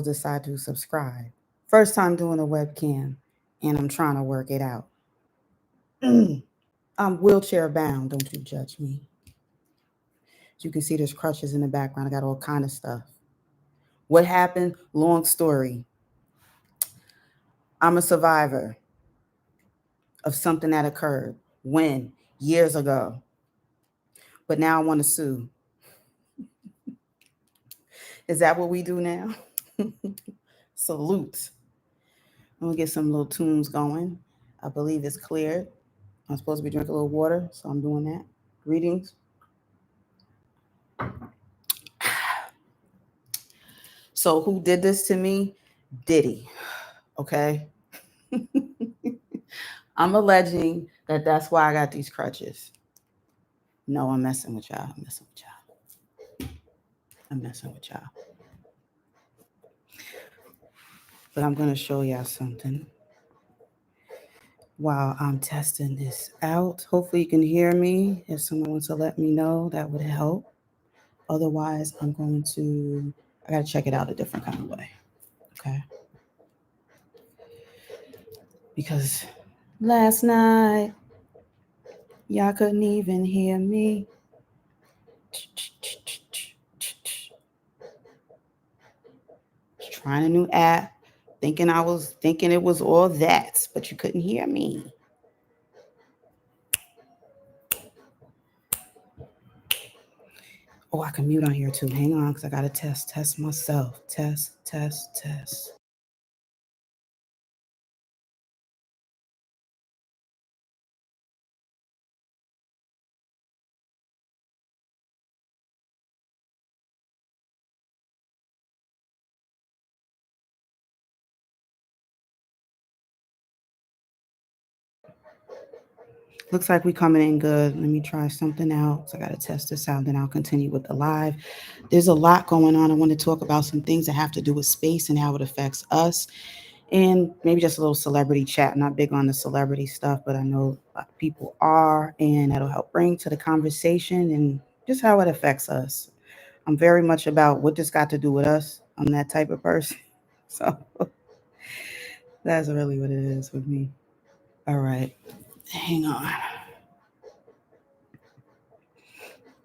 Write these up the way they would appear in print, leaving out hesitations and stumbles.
decide to subscribe. First time doing a webcam, and I'm trying to work it out. I'm wheelchair bound, don't you judge me. As you can see, there's crutches in the background. I got all kind of stuff. What happened? Long story. I'm a survivor of something that occurred. When? Years ago. But now I want to sue. Is that what we do now? Salute. I'm going to get some little tunes going. I believe it's cleared. I'm supposed to be drinking a little water, so I'm doing that. Greetings. So who did this to me? Diddy. Okay? I'm alleging that that's why I got these crutches. No, I'm messing with y'all. I'm messing with y'all. But I'm going to show y'all something while I'm testing this out. Hopefully you can hear me. If someone wants to let me know, that would help. Otherwise, I got to check it out a different kind of way. Okay? Because last night, y'all couldn't even hear me. Trying a new app, thinking it was all that, but you couldn't hear me. Oh, I can mute on here too. Hang on, because I got to test myself. Test. Looks like we're coming in good. Let me try something else. I got to test this out, then I'll continue with the live. There's a lot going on. I want to talk about some things that have to do with space and how it affects us. And maybe just a little celebrity chat. I'm not big on the celebrity stuff, but I know a lot of people are, and that'll help bring to the conversation and just how it affects us. I'm very much about what this got to do with us. I'm that type of person. So that's really what it is with me. All right. Hang on.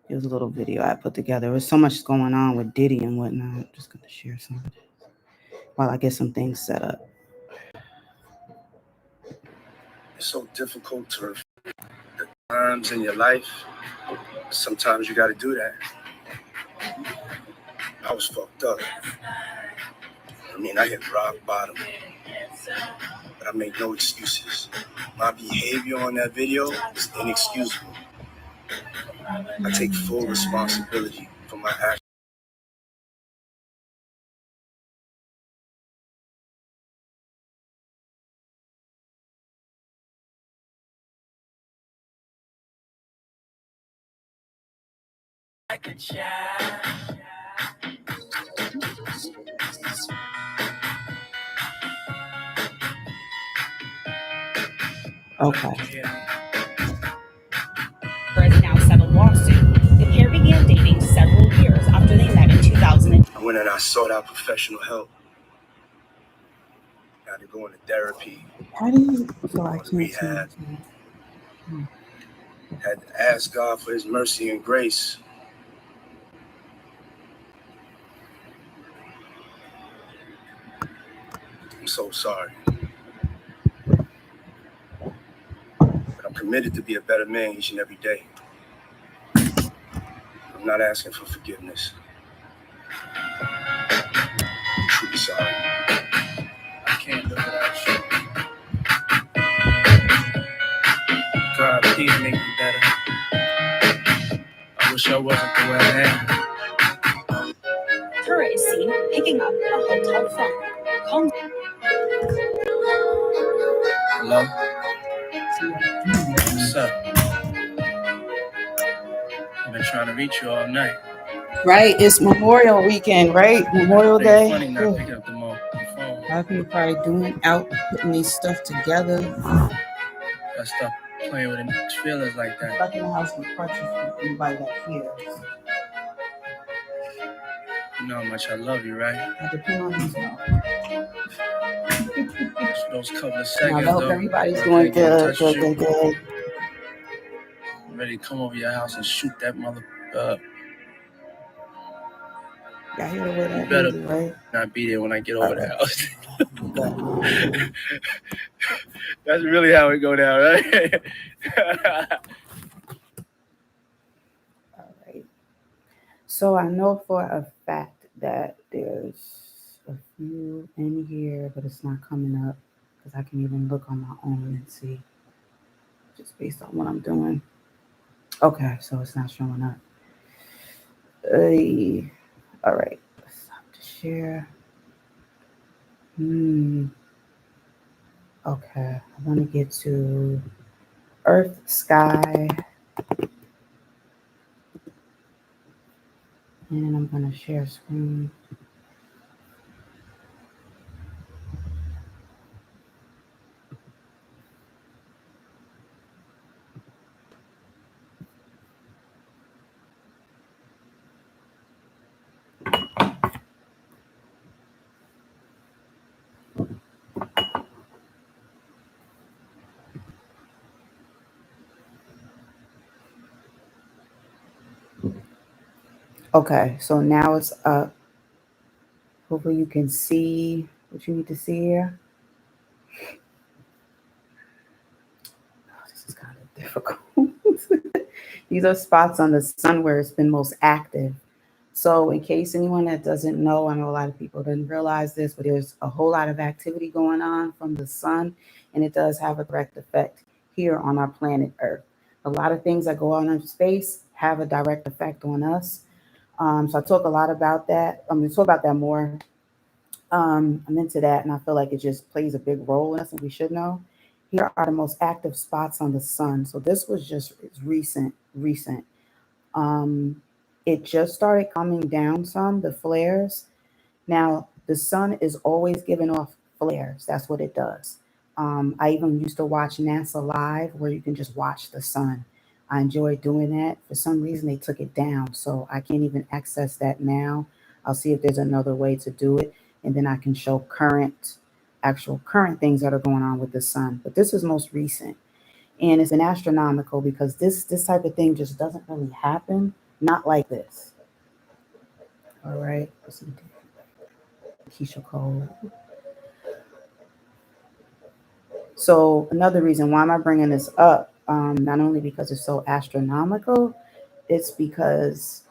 Here's a little video I put together. There's so much going on with Diddy and whatnot. I'm just going to share some of this while I get some things set up. It's so difficult to reflect the times in your life. Sometimes you got to do that. I was fucked up. I hit rock bottom. But I make no excuses. My behavior on that video is inexcusable. I take full responsibility for my actions. Okay. Has now settled lawsuit. The pair began dating several years after they met in 2000. I went and I sought out professional help. I had to go into therapy. How do you feel like rehab? Had to ask God for his mercy and grace. I'm so sorry. But I'm committed to be a better man each and every day. I'm not asking for forgiveness. I'm truly sorry. I can't live without you. God, please make me better. I wish I wasn't the way I am. Her is seen picking up a hotel phone. Hello? What's up? I've been trying to reach you all night. Right, it's Memorial Weekend, right? Memorial Day. Funny not picking up the phone. I've been probably putting these stuff together. I stopped playing with feelings like that. Stuck in the house with crutches for anybody that hears. You know how much I love you, right? I depend on these notes. For those couple of Now I seconds, hope though, everybody's before I doing get in good, touch with good, you, good, good. I'm ready to come over your house and shoot that mother up. Y'all hear the way You that better ended, right? not be there when I get over the Okay. house. Okay. That's really how it go down, right? All right. So I know for a fact that there's a few in here, but it's not coming up because I can even look on my own and see just based on what I'm doing. Okay, so it's not showing up. All right. Stop to share. Okay. I want to get to Earth, Sky, and I'm going to share screen. Okay, so now it's up. Hopefully you can see what you need to see here. Oh, this is kind of difficult. These are spots on the sun where it's been most active. So, in case anyone that doesn't know, I know a lot of people didn't realize this, but there's a whole lot of activity going on from the sun, and it does have a direct effect here on our planet Earth. A lot of things that go on in space have a direct effect on us. So, I talk a lot about that. I'm going to talk about that more. I'm into that, and I feel like it just plays a big role in us, and we should know. Here are the most active spots on the sun. So, this was just it's recent. Um, it just started coming down some, the flares. Now, the sun is always giving off flares. That's what it does. I even used to watch NASA Live where you can just watch the sun. I enjoy doing that. For some reason, they took it down, so I can't even access that now. I'll see if there's another way to do it, and then I can show actual current things that are going on with the sun. But this is most recent, and it's been astronomical because this type of thing just doesn't really happen. Not like this. All right. Let's see. Keisha Cole. So another reason why am I bringing this up? Not only because it's so astronomical, it's because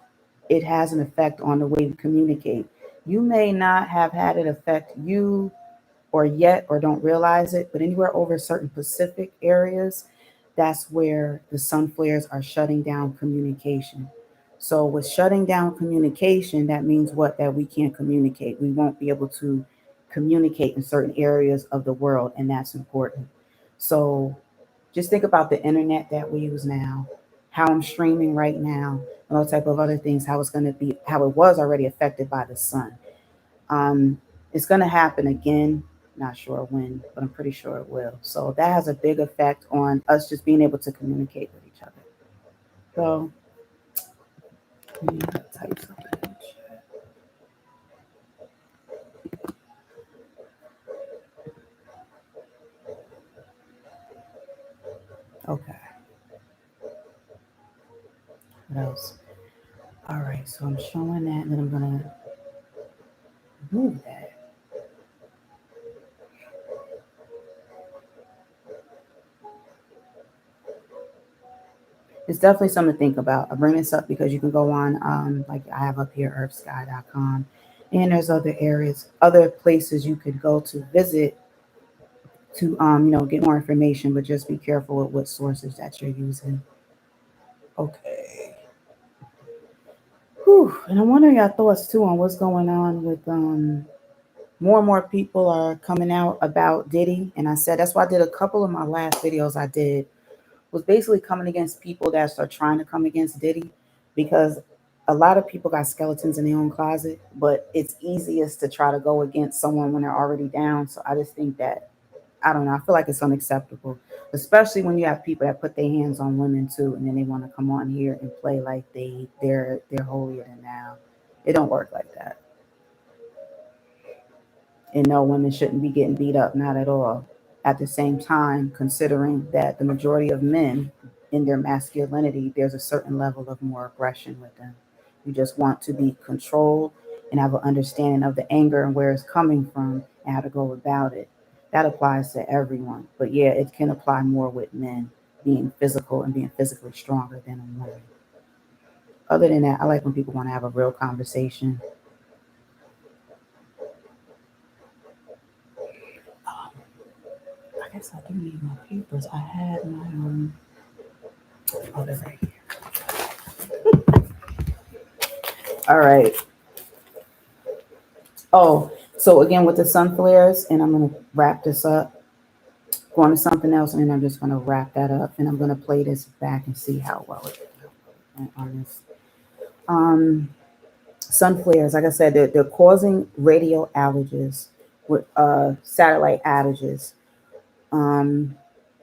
it has an effect on the way we communicate. You may not have had it affect you or yet or don't realize it, but anywhere over certain Pacific areas, that's where the sun flares are shutting down communication. So with shutting down communication, that means what? That we can't communicate. We won't be able to communicate in certain areas of the world, and that's important. So just think about the internet that we use now, how I'm streaming right now, and all type of other things, how it's going to be, how it was already affected by the sun. Um, it's going to happen again. Not sure when, but I'm pretty sure it will. So that has a big effect on us just being able to communicate with each other. So let me type something in chat. Okay. What else? All right. So I'm showing that, and then I'm gonna move that. It's definitely something to think about. I bring this up because you can go on, like I have up here, earthsky.com, and there's other areas, other places you could go to visit to, get more information. But just be careful with what sources that you're using. Okay. Whew. And I'm wondering your thoughts too on what's going on with more and more people are coming out about Diddy. And I said that's why I did a couple of my last videos I did was basically coming against people that are trying to come against Diddy because a lot of people got skeletons in their own closet, but it's easiest to try to go against someone when they're already down. So I just think that I don't know. I feel like it's unacceptable, especially when you have people that put their hands on women too, and then they want to come on here and play like they're holier than now. It don't work like that. And no, women shouldn't be getting beat up, not at all. At the same time, considering that the majority of men in their masculinity, there's a certain level of more aggression with them. You just want to be controlled and have an understanding of the anger and where it's coming from and how to go about it. That applies to everyone. But yeah, it can apply more with men being physical and being physically stronger than a woman. Other than that, I like when people want to have a real conversation. I guess I do need my papers. I had my oh, they're right here. All right. Oh, so again with the sun flares, and I'm gonna wrap this up. Going to something else, and then I'm just gonna wrap that up, and I'm gonna play this back and see how well it went on this. Um, sun flares, like I said, they're causing radio outages with satellite outages. Um,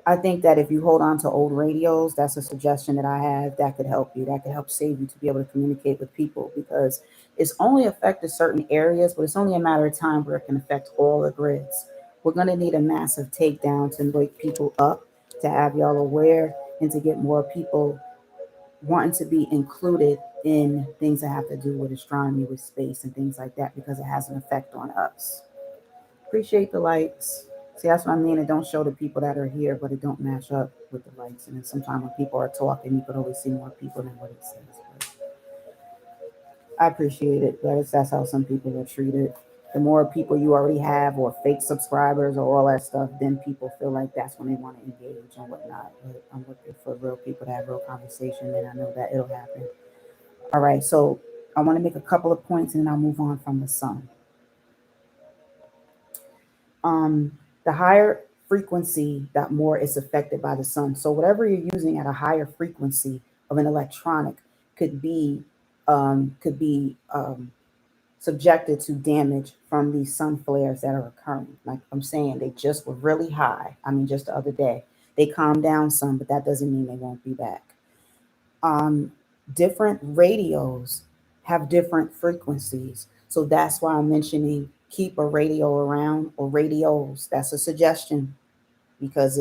I think that if you hold on to old radios, that's a suggestion that I have that could help you. That could help save you to be able to communicate with people because it's only affected certain areas, but it's only a matter of time where it can affect all the grids. We're going to need a massive takedown to wake people up, to have y'all aware, and to get more people wanting to be included in things that have to do with astronomy, with space, and things like that because it has an effect on us. Appreciate the likes. See, that's what I mean. It don't show the people that are here, but it don't match up with the likes. And then sometimes when people are talking, you could always see more people than what it says. But I appreciate it. That's how some people are treated. The more people you already have, or fake subscribers, or all that stuff, then people feel like that's when they want to engage and whatnot. But I'm looking for real people to have real conversation, and I know that it'll happen. All right, so I want to make a couple of points, and then I'll move on from the sun. um, the higher frequency, that more is affected by the sun. So whatever you're using at a higher frequency of an electronic could be subjected to damage from these sun flares that are occurring. Like I'm saying, they just were really high. I mean, just the other day they calmed down some, but that doesn't mean they won't be back. um, Different radios have different frequencies. So that's why I'm mentioning keep a radio around or radios. That's a suggestion because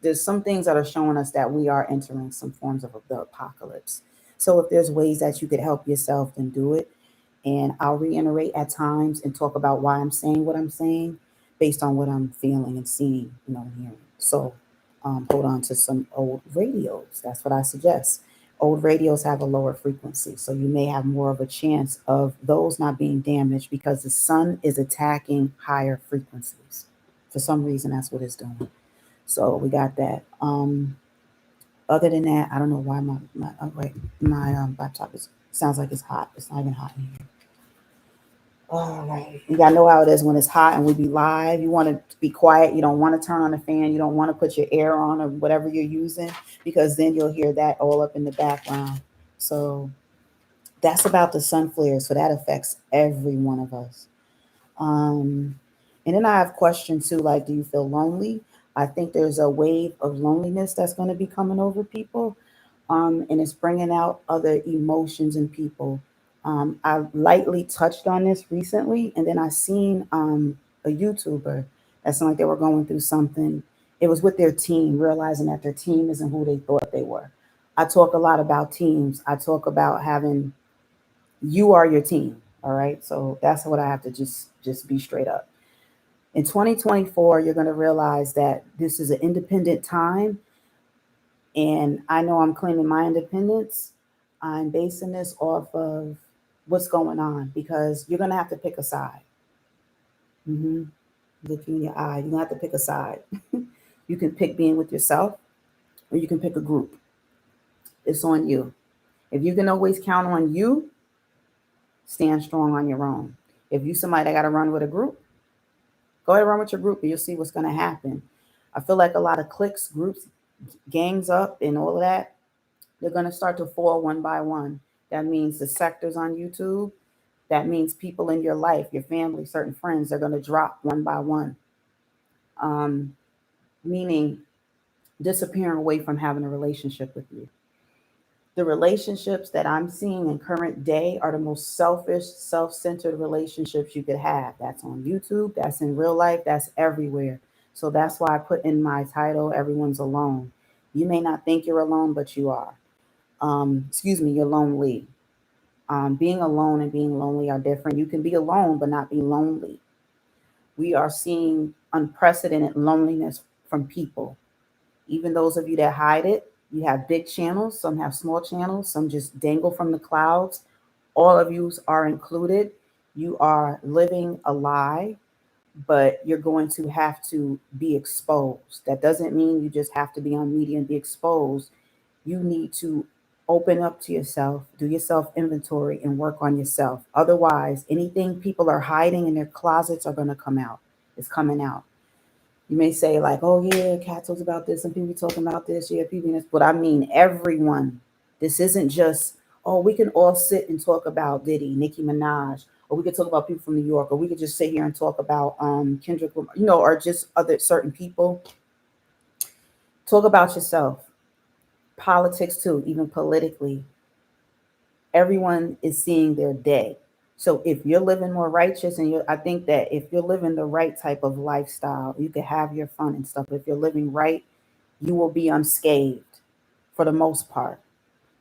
there's some things that are showing us that we are entering some forms of the apocalypse. So if there's ways that you could help yourself, then do it. And I'll reiterate at times and talk about why I'm saying what I'm saying based on what I'm feeling and seeing, hearing. So hold on to some old radios. That's what I suggest. Old radios have a lower frequency, so you may have more of a chance of those not being damaged because the sun is attacking higher frequencies. For some reason, that's what it's doing. So we got that. Other than that, I don't know why my wait, my laptop sounds like it's hot. It's not even hot in here. All right. You gotta know how it is when it's hot and we be live. You want to be quiet. You don't want to turn on the fan. You don't want to put your air on or whatever you're using because then you'll hear that all up in the background. So that's about the sun flare. So that affects every one of us. Um, and then I have questions too, like, do you feel lonely? I think there's a wave of loneliness that's going to be coming over people, and it's bringing out other emotions in people. I lightly touched on this recently, and then I seen a YouTuber that seemed like they were going through something. It was with their team, realizing that their team isn't who they thought they were. I talk a lot about teams. I talk about having you are your team. All right, so that's what I have to just be straight up. In 2024, you're going to realize that this is an independent time, and I know I'm claiming my independence. I'm basing this off of what's going on because you're going to have to pick a side. hmm Look you in your eye. You're going to have to pick a side. You can pick being with yourself, or you can pick a group. It's on you. If you can always count on you, stand strong on your own. If you somebody that got to run with a group, go ahead and run with your group, and you'll see what's going to happen. I feel like a lot of cliques, groups, gangs up, and all of that, they're going to start to fall one by one. That means the sectors on YouTube. That means people in your life, your family, certain friends, they're going to drop one by one. Um, Meaning disappearing away from having a relationship with you. The relationships that I'm seeing in current day are the most selfish, self-centered relationships you could have. That's on YouTube, that's in real life, that's everywhere. So that's why I put in my title, Everyone's Alone. You may not think you're alone, but you are. Excuse me, you're lonely. Being alone and being lonely are different. You can be alone, but not be lonely. We are seeing unprecedented loneliness from people. Even those of you that hide it, you have big channels, some have small channels, some just dangle from the clouds. All of you are included. You are living a lie, but you're going to have to be exposed. That doesn't mean you just have to be on media and be exposed. You need to open up to yourself, do your self inventory, and work on yourself. Otherwise, anything people are hiding in their closets are going to come out. It's coming out. You may say, like, oh, yeah, Kat talks about this, and people talking about this, yeah, people this. But I mean, everyone. This isn't just, oh, we can all sit and talk about Diddy, Nicki Minaj, or we could talk about people from New York, or we could just sit here and talk about Kendrick Lamar, or just other certain people. Talk about yourself. Politics, too, even politically. Everyone is seeing their day. So if you're living more righteous and I think that if you're living the right type of lifestyle, you can have your fun and stuff. If you're living right, you will be unscathed for the most part.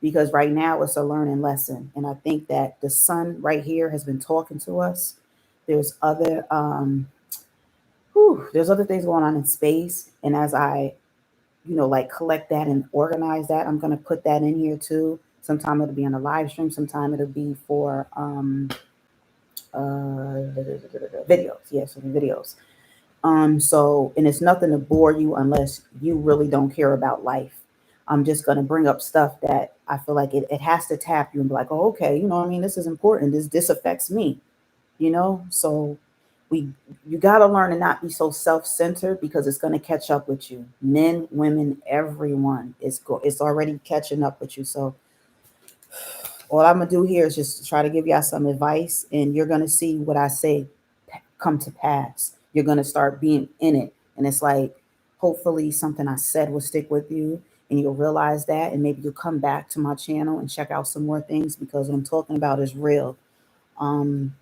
Because right now it's a learning lesson. And I think that the sun right here has been talking to us. There's other there's other things going on in space. And as I, like collect that and organize that, I'm gonna put that in here too. Sometime it'll be on a live stream, sometime it'll be for videos. Yes, videos. So, and it's nothing to bore you unless you really don't care about life. I'm just going to bring up stuff that I feel like it has to tap you and be like, oh, okay, I mean, this is important. This affects me. So we, you got to learn to not be so self-centered because it's going to catch up with you. Men, women, everyone it's already catching up with you. So all I'm gonna do here is just try to give y'all some advice, and you're gonna see what I say come to pass. You're gonna start being in it, and it's like hopefully something I said will stick with you, and you'll realize that, and maybe you'll come back to my channel and check out some more things because what I'm talking about is real. Um,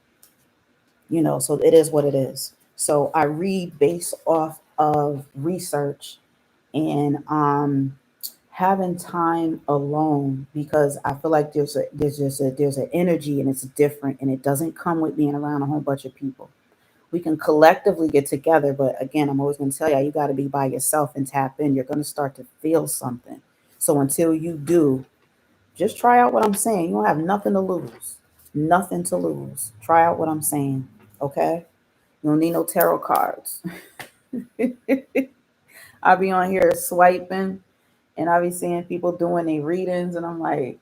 so it is what it is. So I read based off of research and having time alone because I feel like there's an energy and it's different and it doesn't come with being around a whole bunch of people. We can collectively get together, but again, I'm always going to tell you got to be by yourself and tap in. You're going to start to feel something. So until you do, just try out what I'm saying. You don't have nothing to lose. Nothing to lose. Try out what I'm saying. Okay? You don't need no tarot cards. I'll be on here swiping and I'll be seeing people doing their readings, and I'm like,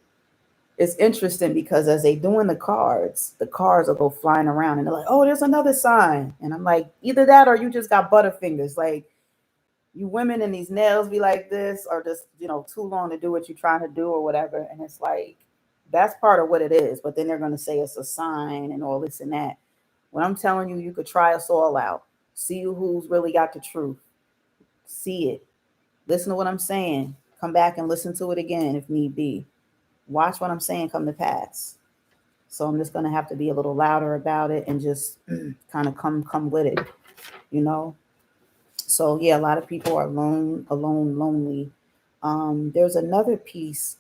it's interesting because as they doing the cards will go flying around, and they're like, oh, there's another sign, and I'm like, either that or you just got butterfingers. Like you women and these nails be like this, or just too long to do what you're trying to do or whatever, and it's like that's part of what it is. But then they're gonna say it's a sign and all this and that. When I'm telling you, you could try us all out, see who's really got the truth, see it, listen to what I'm saying, come back and listen to it again if need be. Watch what I'm saying come to pass. So I'm just gonna have to be a little louder about it and just kind of come with it, you know. So yeah, a lot of people are alone, lonely. There's another piece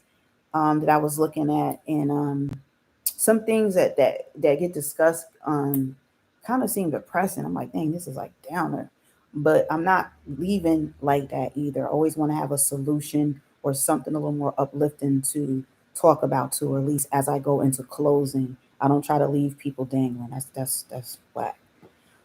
that I was looking at, and some things that get discussed kind of seem depressing. I'm like, dang, this is like downer. But I'm not leaving like that either. I always want to have a solution or something a little more uplifting to talk about too, or at least as I go into closing. I don't try to leave people dangling. That's whack.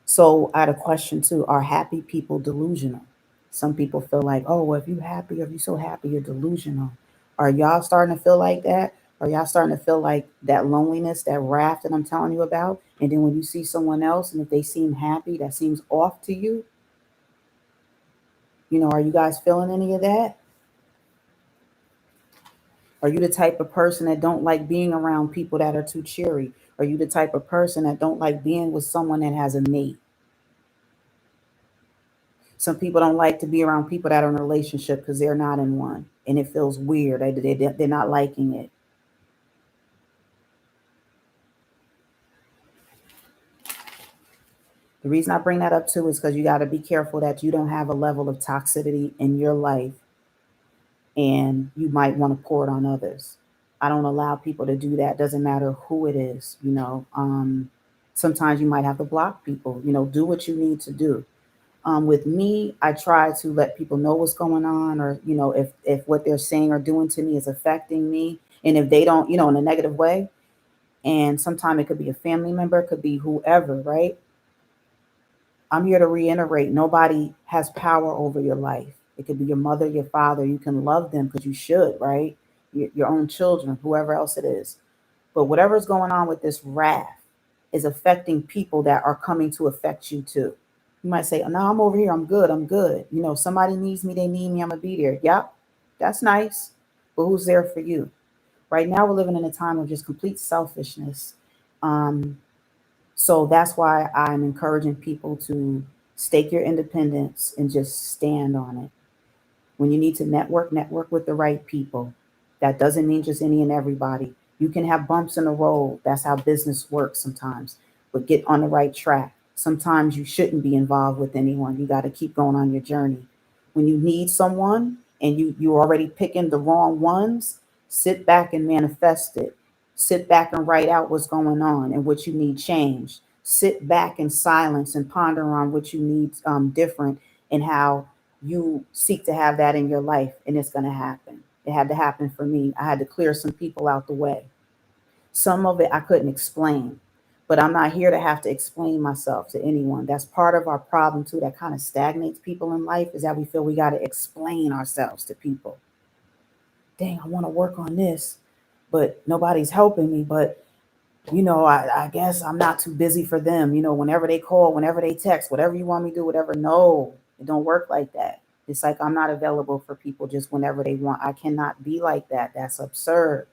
So I had a question too. Are happy people delusional? Some people feel like, oh, well, if you happy, if you so happy, you're delusional. Are y'all starting to feel like that? Are y'all starting to feel like that loneliness, that wrath that I'm telling you about? And then when you see someone else and if they seem happy, that seems off to you. Are you guys feeling any of that? Are you the type of person that don't like being around people that are too cheery? Are you the type of person that don't like being with someone that has a mate? Some people don't like to be around people that are in a relationship because they're not in one. and it feels weird. They're not liking it. The reason I bring that up too is because you got to be careful that you don't have a level of toxicity in your life and you might want to pour it on others. I don't allow people to do that. Doesn't matter who it is, you know. Sometimes you might have to block people, you know, do what you need to do. With me, I try to let people know what's going on, or you know, if what they're saying or doing to me is affecting me, and if they don't, you know, in a negative way. And sometimes it could be a family member, it could be whoever, right? I'm here to reiterate: nobody has power over your life. It could be your mother, your father. You can love them because you should, right? Your own children, whoever else it is. But whatever's going on with this wrath is affecting people that are coming to affect you too. You might say, "Oh, no, I'm over here. I'm good. I'm good." You know, somebody needs me. They need me. I'm going to be there. Yep, that's nice. But who's there for you? Right now, we're living in a time of just complete selfishness. Um, so that's why I'm encouraging people to stake your independence and just stand on it. When you need to network, network with the right people. That doesn't mean just any and everybody. You can have bumps in the road. That's how business works sometimes. But get on the right track. Sometimes you shouldn't be involved with anyone. You got to keep going on your journey. When you need someone and you're already picking the wrong ones, sit back and manifest it. Sit back and write out what's going on and what you need changed. Sit back in silence and ponder on what you need different, and how you seek to have that in your life, and it's going to happen. It had to happen for me. I had to clear some people out the way. Some of it I couldn't explain, but I'm not here to have to explain myself to anyone. That's part of our problem too, that kind of stagnates people in life, is that we feel we got to explain ourselves to people. Dang, I want to work on this, but nobody's helping me. But you know, I guess I'm not too busy for them. You know, whenever they call, whenever they text, whatever you want me to do, whatever. No, it don't work like that. It's like I'm not available for people just whenever they want. I cannot be like that. That's absurd.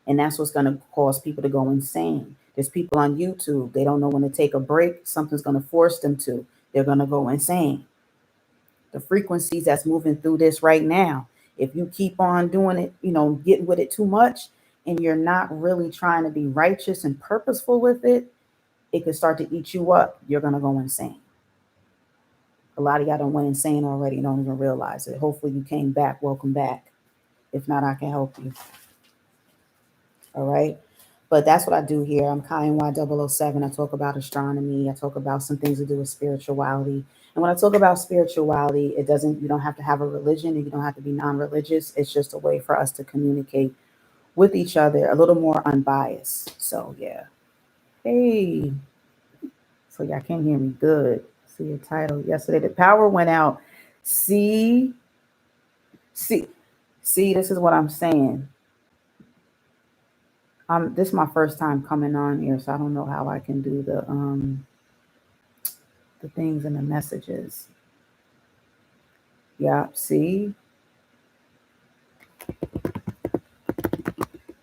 And that's what's going to cause people to go insane. There's people on YouTube, they don't know when to take a break. Something's going to force them to. They're going to go insane. The frequencies that's moving through this right now, if you keep on doing it, you know, getting with it too much, and you're not really trying to be righteous and purposeful with it, it could start to eat you up. You're going to go insane. A lot of y'all don't went insane already and don't even realize it. Hopefully you came back. Welcome back. If not, I can help you. All right. But that's what I do here. I'm Kai Y007. I talk about astronomy. I talk about some things to do with spirituality. And when I talk about spirituality, you don't have to have a religion, and you don't have to be non-religious. It's just a way for us to communicate with each other a little more unbiased. So yeah. Hey. So y'all can hear me good. See your title. Yesterday the power went out. See, see, see, this is what I'm saying. This is my first time coming on here, so I don't know how I can do the things and the messages. Yeah, see?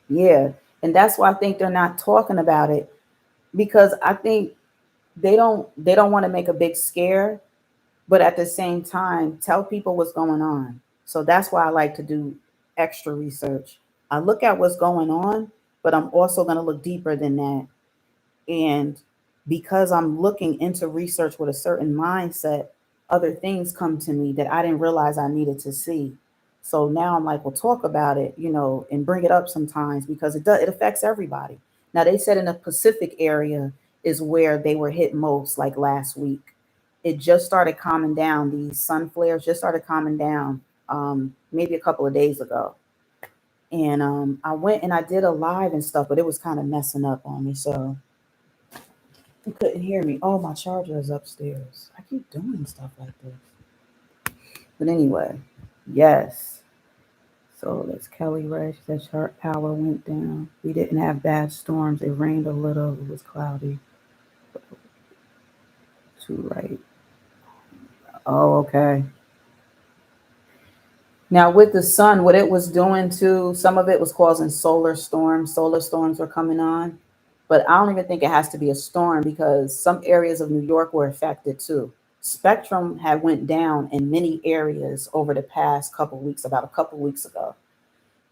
Yeah. And that's why I think they're not talking about it, because I think they don't want to make a big scare, but at the same time tell people what's going on. So that's why I like to do extra research. I look at what's going on, but I'm also going to look deeper than that. And because I'm looking into research with a certain mindset, other things come to me that I didn't realize I needed to see. So now I'm like, well, talk about it, you know, and bring it up sometimes, because it affects everybody. Now they said in the Pacific area is where they were hit most, like last week. It just started calming down. These sun flares just started calming down, maybe a couple of days ago. And I went and I did a live and stuff, but it was kind of messing up on me. So you couldn't hear me. Oh, my charger is upstairs. I keep doing stuff like this. But anyway, yes. So that's Kelly Ray. She said sharp power went down. We didn't have bad storms. It rained a little. It was cloudy. Too right. Oh, okay. Now with the sun, what it was doing too, some of it was causing solar storms. Solar storms were coming on. But I don't even think it has to be a storm, because some areas of New York were affected too. Spectrum had went down in many areas over the past couple weeks, about a couple weeks ago.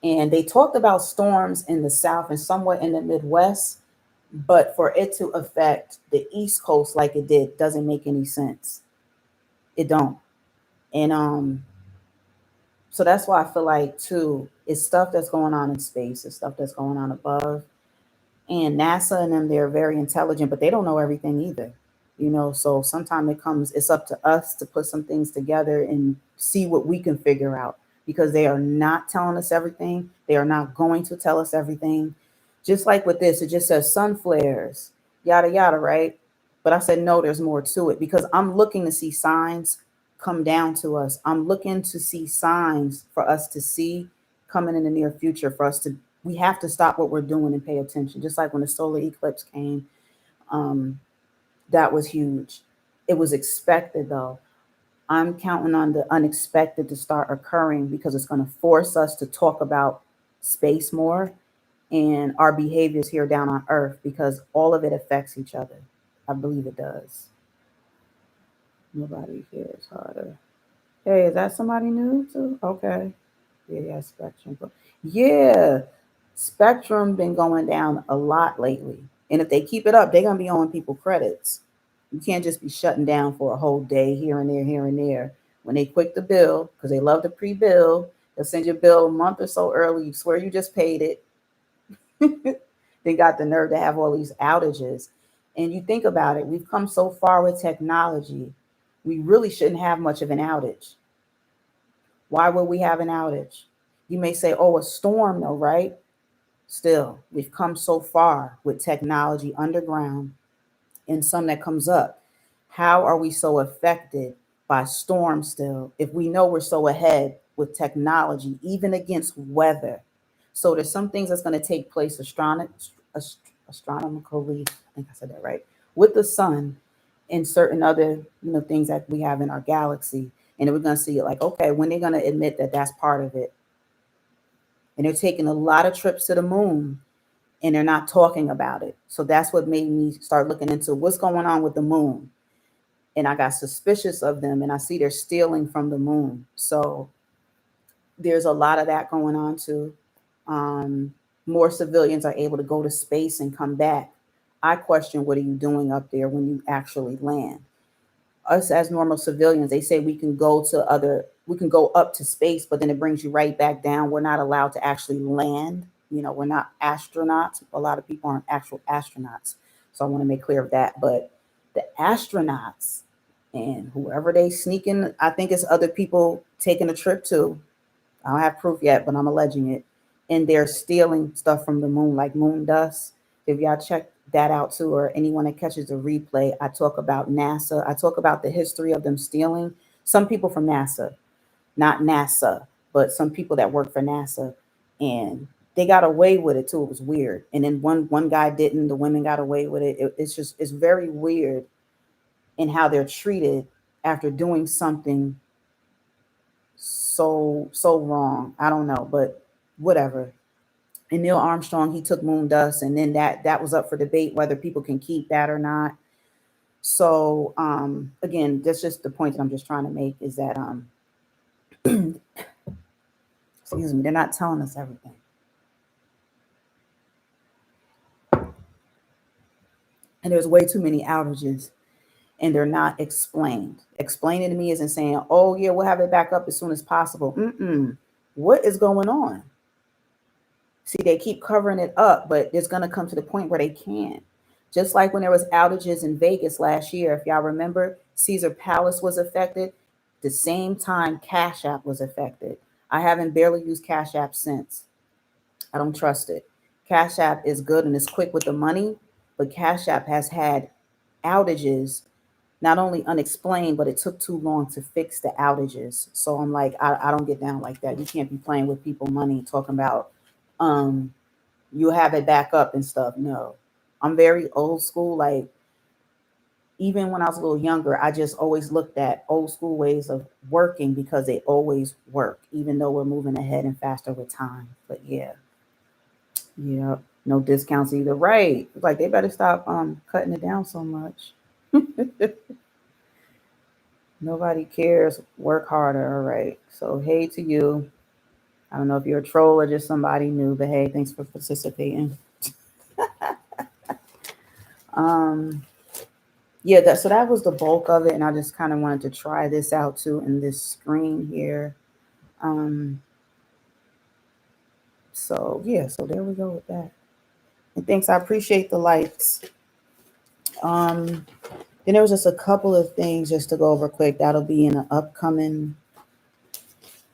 And they talked about storms in the south and somewhat in the Midwest, but for it to affect the East Coast like it did doesn't make any sense. It don't. And so that's why I feel like too, it's stuff that's going on in space, it's stuff that's going on above. And NASA and them, they're very intelligent, but they don't know everything either. So sometimes it's up to us to put some things together and see what we can figure out, because they are not telling us everything. They are not going to tell us everything. Just like with this, it just says sun flares, yada yada, right? But I said no, there's more to it, because I'm looking to see signs come down to us. I'm looking to see signs for us to see coming in the near future, for us to we have to stop what we're doing and pay attention. Just like when the solar eclipse came, um, that was huge. It was expected though. I'm counting on the unexpected to start occurring, because it's going to force us to talk about space more and our behaviors here down on Earth, because all of it affects each other. I believe it does. Nobody cares harder. Hey, is that somebody new too? Okay. Yeah, Spectrum. Yeah, Spectrum been going down a lot lately. And if they keep it up, they're gonna be owing people credits. You can't just be shutting down for a whole day here and there, here and there. When they quick the bill, because they love to pre-bill, they'll send you a bill a month or so early. You swear you just paid it. They got the nerve to have all these outages. And you think about it, we've come so far with technology. We really shouldn't have much of an outage. Why would we have an outage? You may say, oh, a storm, though, right? Still, we've come so far with technology underground and some that comes up. How are we so affected by storms still if we know we're so ahead with technology, even against weather? So there's some things that's going to take place astronomically, I think I said that right, with the sun and certain other things that we have in our galaxy. And then we're going to see it like, okay, when they're going to admit that that's part of it. And they're taking a lot of trips to the moon and they're not talking about it. So that's what made me start looking into what's going on with the moon. And I got suspicious of them, and I see they're stealing from the moon. So there's a lot of that going on too. Um, More civilians are able to go to space and come back. I question, what are you doing up there when you actually land? Us as normal civilians, they say we can go up to space, but then it brings you right back down. We're not allowed to actually land. We're not astronauts. A lot of people aren't actual astronauts. So I want to make clear of that. But the astronauts and whoever they sneak in, I think it's other people taking a trip to. I don't have proof yet, but I'm alleging it. And they're stealing stuff from the moon, like moon dust. If y'all check that out too, or anyone that catches the replay, I talk about NASA. I talk about the history of them stealing. Some people from NASA, not NASA, but some people that work for NASA, and they got away with it too. It was weird. And then one guy didn't. The women got away with it. It's very weird in how they're treated after doing something so wrong. I don't know, but whatever. And Neil Armstrong, he took moon dust, and then that was up for debate whether people can keep that or not. So again, that's just the point that I'm just trying to make, is that excuse me, they're not telling us everything. And there's way too many outages and they're not explained. Explaining to me isn't saying, oh yeah, we'll have it back up as soon as possible. What is going on? See, they keep covering it up, but it's going to come to the point where they can't. Just like when there was outages in Vegas last year, if y'all remember, Caesar Palace was affected. The same time Cash App was affected. I haven't barely used Cash App since. I don't trust it. Cash App is good and it's quick with the money, but Cash App has had outages, not only unexplained, but it took too long to fix the outages. So I'm like, I don't get down like that. You can't be playing with people money, talking about um you have it back up and stuff. No. I'm very old school. Like, even when I was a little younger, I just always looked at old school ways of working because they always work, even though we're moving ahead and faster with time. But yeah, yeah, no discounts either. Right. Like, they better stop cutting it down so much. Nobody cares. Work harder. All right. So, hey to you. I don't know if you're a troll or just somebody new, but hey, thanks for participating. Um, yeah, so that was the bulk of it, and I just kind of wanted to try this out too in this screen here. Um, so yeah, so there we go with that. And thanks, I appreciate the likes. Um, then there was just a couple of things just to go over quick. That'll be in an upcoming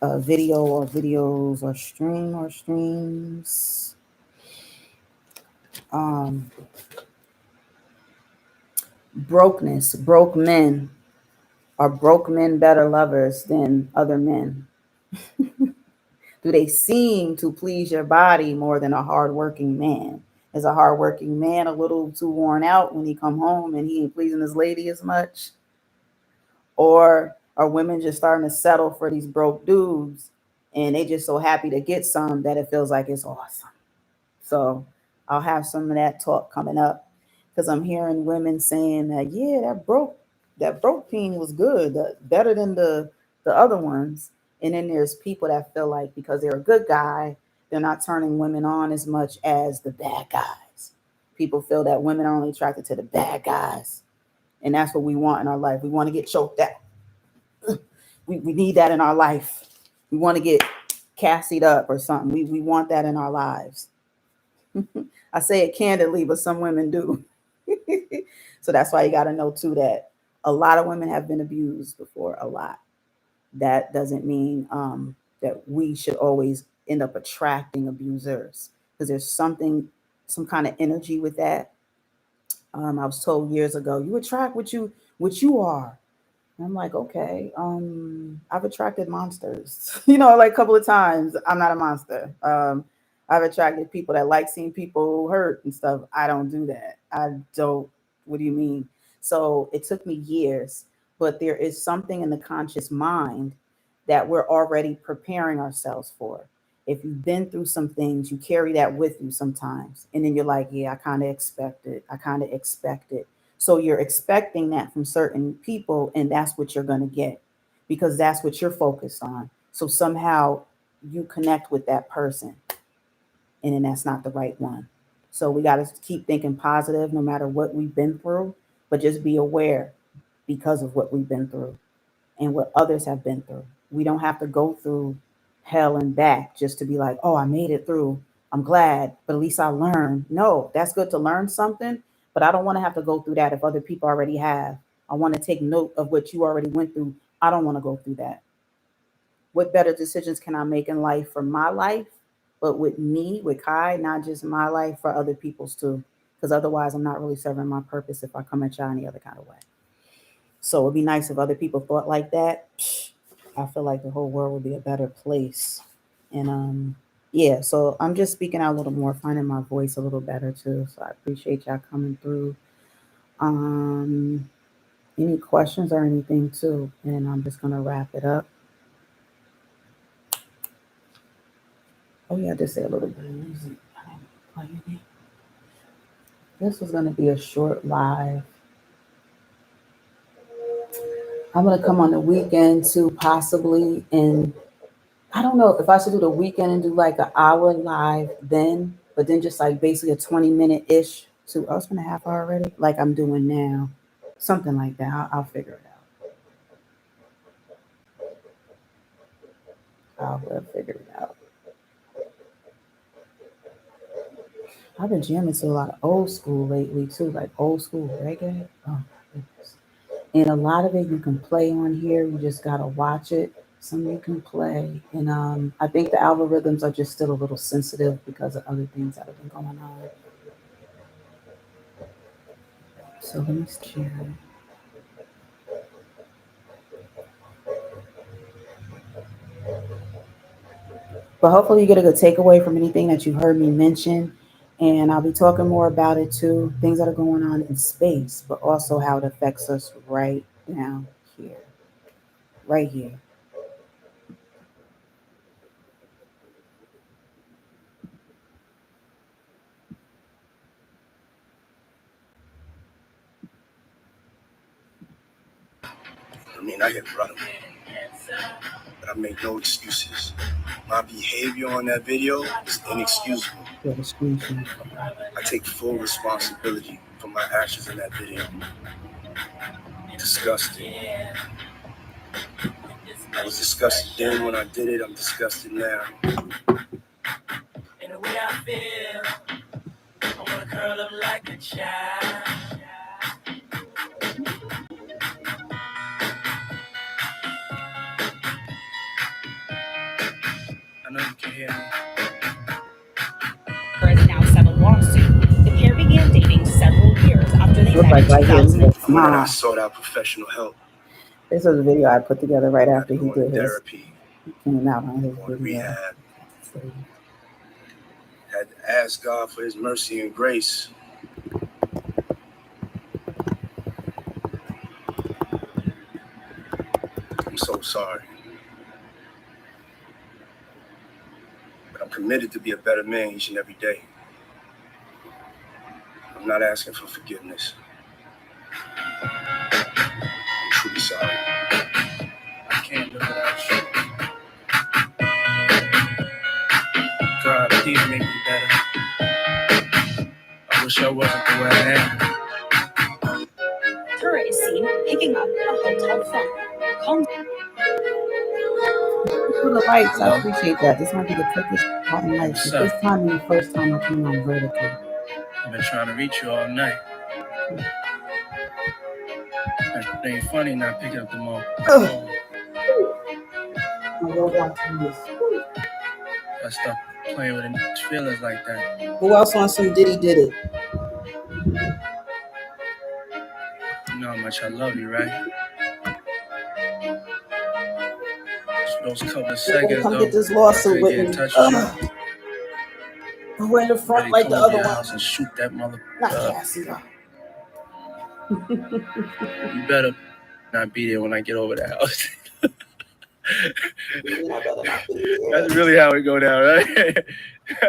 video or videos or streams. Um, Brokenness, broke men. Are broke men better lovers than other men? Do they seem to please your body more than a hardworking man? Is a hardworking man a little too worn out when he come home and he ain't pleasing his lady as much? Or are women just starting to settle for these broke dudes and they just so happy to get some that it feels like it's awesome? So I'll have some of that talk coming up because I'm hearing women saying that yeah, that broke peen was good, better than the other ones. And then there's people that feel like because they're a good guy, they're not turning women on as much as the bad guys. People feel that women are only attracted to the bad guys, and that's what we want in our life. We want to get choked out. We need that in our life. We want to get cassied up or something. We want that in our lives. I say it candidly, but some women do. So that's why you got to know too that a lot of women have been abused before. A lot. That doesn't mean that we should always end up attracting abusers because there's some kind of energy with that. I was told years ago, you attract what you are. And I'm like, okay, I've attracted monsters, like a couple of times. I'm not a monster. I've attracted people that like seeing people hurt and stuff. I don't do that. I don't. What do you mean? So it took me years, but there is something in the conscious mind that we're already preparing ourselves for. If you've been through some things, you carry that with you sometimes. And then you're like, yeah, I kind of expect it. I kind of expect it. So you're expecting that from certain people, and that's what you're going to get because that's what you're focused on. So somehow you connect with that person, and then that's not the right one. So we got to keep thinking positive no matter what we've been through, but just be aware because of what we've been through and what others have been through. We don't have to go through hell and back just to be like, oh, I made it through. I'm glad, but at least I learned. No, that's good to learn something, but I don't want to have to go through that if other people already have. I want to take note of what you already went through. I don't want to go through that. What better decisions can I make in life for my life, but with me, with Kai, not just my life, for other people's too? Because otherwise, I'm not really serving my purpose if I come at y'all any other kind of way. So it'd be nice if other people thought like that. I feel like the whole world would be a better place. And yeah, so I'm just speaking out a little more, finding my voice a little better too. So I appreciate y'all coming through. Um, any questions or anything too? And I'm just gonna wrap it up. Oh yeah, just say a little bit of music. This was gonna be a short live. I'm gonna come on the weekend too, possibly, and I don't know if I should do the weekend and do like an hour live then, but then just like basically a 20-minute ish to, I was gonna half hour already, like I'm doing now. Something like that. I'll figure it out. I'll figure it out. I've been jamming to a lot of old school lately too, like old school reggae. Oh my goodness. And a lot of it you can play on here. You just gotta watch it. Some you can play. And I think the algorithms are just still a little sensitive because of other things that have been going on. So let me share. But hopefully you get a good takeaway from anything that you heard me mention. And I'll be talking more about it too, things that are going on in space, but also how it affects us right down here, right here. I mean, I hit brother, but I make no excuses. My behavior on that video is inexcusable. Yeah, the screenshot. I take full responsibility for my actions in that video. Disgusting. I was disgusted then when I did it. I'm disgusted now. In the way I feel, I wanna curl up like a child. I know you can hear me. Has now settled lawsuit. The pair began dating several years after they Look met in like right here. 2000. When I sought out professional help. This was a video I put together right after he did his. Therapy. He came out on his video. Rehab. Had to ask God for His mercy and grace. I'm so sorry. But I'm committed to be a better man each and every day. I'm not asking for forgiveness. I'm truly sorry. I can't live without you. God, please make me better. I wish I wasn't the way I am. Tura is seen picking up a hotel phone. For the lights, I appreciate that. This might be the quickest button lights. This time and the first time I came on vertical. I've been trying to reach you all night. It ain't funny not picking up the phone. I stopped playing with feelings like that. Who else on some Diddy did it? You know how much I love you, right? Those couple of seconds, come get this lawsuit with me. We're in the front like the other one. And shoot that mother. Not Cassie. You better not be there when I get over the house. That's really how it go down, right?